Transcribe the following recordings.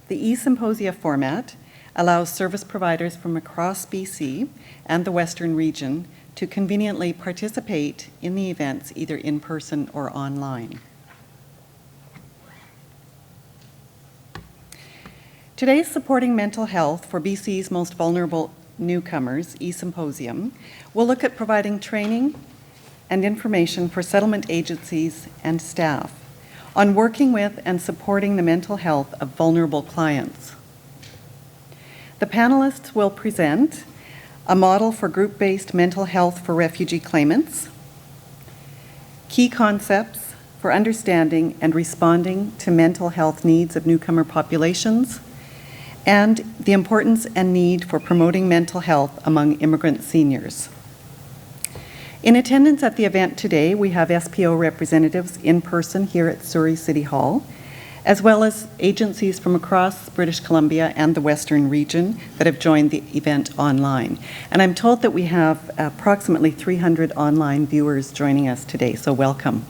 The E-Symposia format allows service providers from across BC and the Western region to conveniently participate in the events either in person or online. Today's Supporting Mental Health for BC's Most Vulnerable Newcomers, E-Symposium, will look at providing training and information for settlement agencies and staff on working with and supporting the mental health of vulnerable clients. The panelists will present a model for group-based mental health for refugee claimants, key concepts for understanding and responding to mental health needs of newcomer populations, and the importance and need for promoting mental health among immigrant seniors. In attendance at the event today, we have SPO representatives in person here at Surrey City Hall, as well as agencies from across British Columbia and the Western region that have joined the event online. And I'm told that we have approximately 300 online viewers joining us today, so welcome.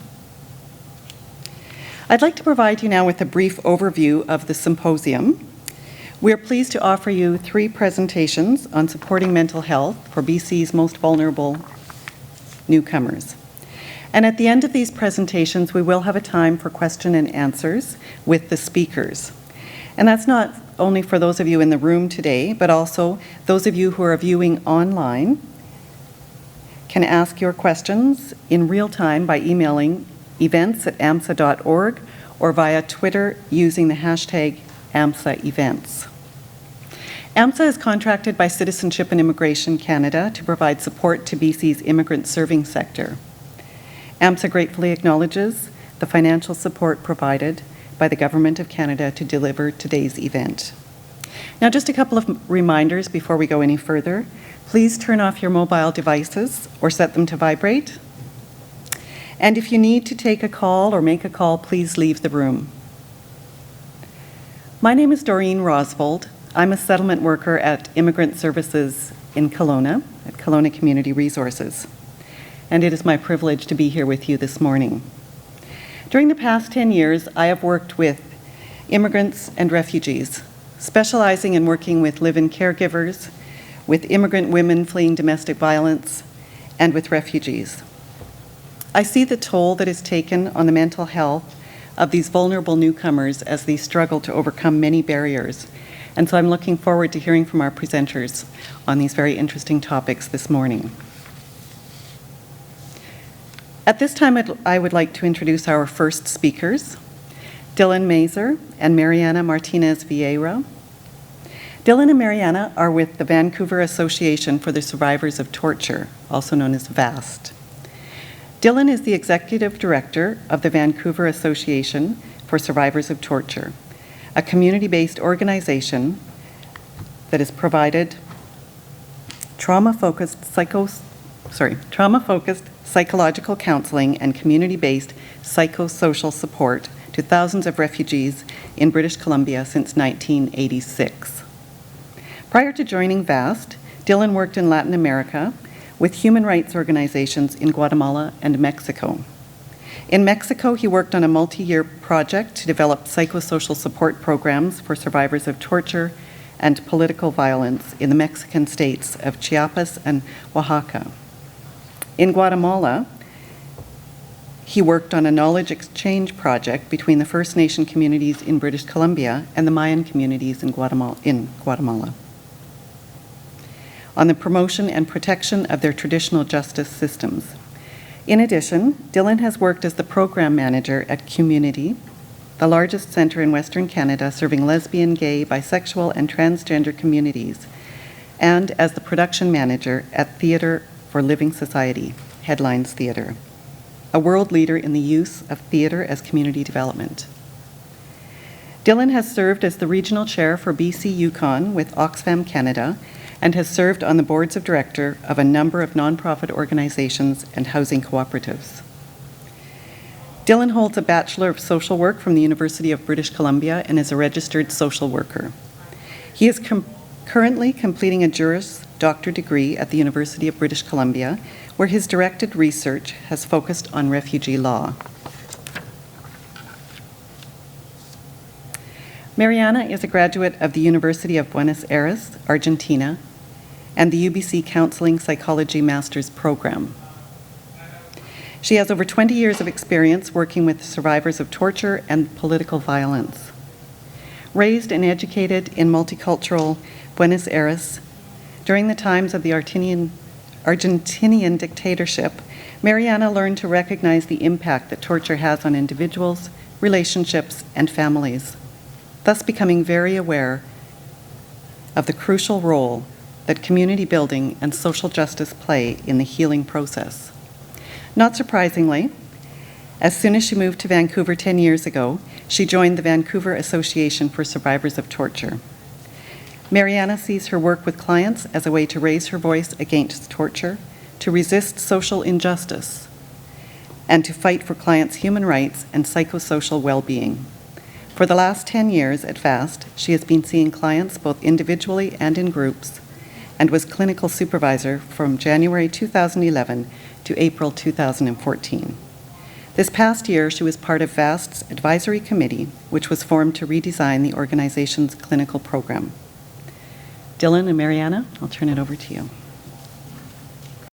I'd like to provide you now with a brief overview of the symposium. We are pleased to offer you 3 presentations on supporting mental health for BC's most vulnerable newcomers. And at the end of these presentations, we will have a time for question and answers with the speakers. And that's not only for those of you in the room today, but also those of you who are viewing online can ask your questions in real time by emailing events@amssa.org or via Twitter using the hashtag AMSSA events. AMSSA is contracted by Citizenship and Immigration Canada to provide support to BC's immigrant serving sector. AMSSA gratefully acknowledges the financial support provided by the Government of Canada to deliver today's event. Now, just a couple of reminders before we go any further. Please turn off your mobile devices or set them to vibrate. And if you need to take a call or make a call, please leave the room. My name is Doreen Rosvold. I'm a settlement worker at Immigrant Services in Kelowna, at Kelowna Community Resources. And it is my privilege to be here with you this morning. During the past 10 years, I have worked with immigrants and refugees, specializing in working with live-in caregivers, with immigrant women fleeing domestic violence, and with refugees. I see the toll that is taken on the mental health of these vulnerable newcomers as they struggle to overcome many barriers. And so I'm looking forward to hearing from our presenters on these very interesting topics this morning. At this time, I would like to introduce our first speakers, Dylan Mazer and Mariana Martinez Vieira. Dylan and Mariana are with the Vancouver Association for the Survivors of Torture, also known as VAST. Dylan is the Executive Director of the Vancouver Association for Survivors of Torture, a community-based organization that has provided trauma-focused psychological counseling and community-based psychosocial support to thousands of refugees in British Columbia since 1986. Prior to joining VAST, Dylan worked in Latin America with human rights organizations in Guatemala and Mexico. In Mexico, he worked on a multi-year project to develop psychosocial support programs for survivors of torture and political violence in the Mexican states of Chiapas and Oaxaca. In Guatemala, he worked on a knowledge exchange project between the First Nation communities in British Columbia and the Mayan communities in Guatemala on the promotion and protection of their traditional justice systems. In addition, Dylan has worked as the program manager at Community, the largest center in Western Canada serving lesbian, gay, bisexual, and transgender communities, and as the production manager at Theatre for Living Society, Headlines Theatre, a world leader in the use of theatre as community development. Dylan has served as the regional chair for BC Yukon with Oxfam Canada and has served on the boards of director of a number of nonprofit organizations and housing cooperatives. Dylan holds a Bachelor of Social Work from the University of British Columbia and is a registered social worker. He is currently completing a Juris Doctor degree at the University of British Columbia, where his directed research has focused on refugee law. Mariana is a graduate of the University of Buenos Aires, Argentina, and the UBC Counseling Psychology Master's Program. She has over 20 years of experience working with survivors of torture and political violence. Raised and educated in multicultural Buenos Aires, during the times of the Argentinian dictatorship, Mariana learned to recognize the impact that torture has on individuals, relationships, and families, thus becoming very aware of the crucial role that community building and social justice play in the healing process. Not surprisingly, as soon as she moved to Vancouver 10 years ago, she joined the Vancouver Association for Survivors of Torture. Mariana sees her work with clients as a way to raise her voice against torture, to resist social injustice, and to fight for clients' human rights and psychosocial well-being. For the last 10 years at FAST, she has been seeing clients both individually and in groups, and was clinical supervisor from January 2011 to April 2014. This past year, she was part of FAST's advisory committee, which was formed to redesign the organization's clinical program. Dylan and Mariana, I'll turn it over to you.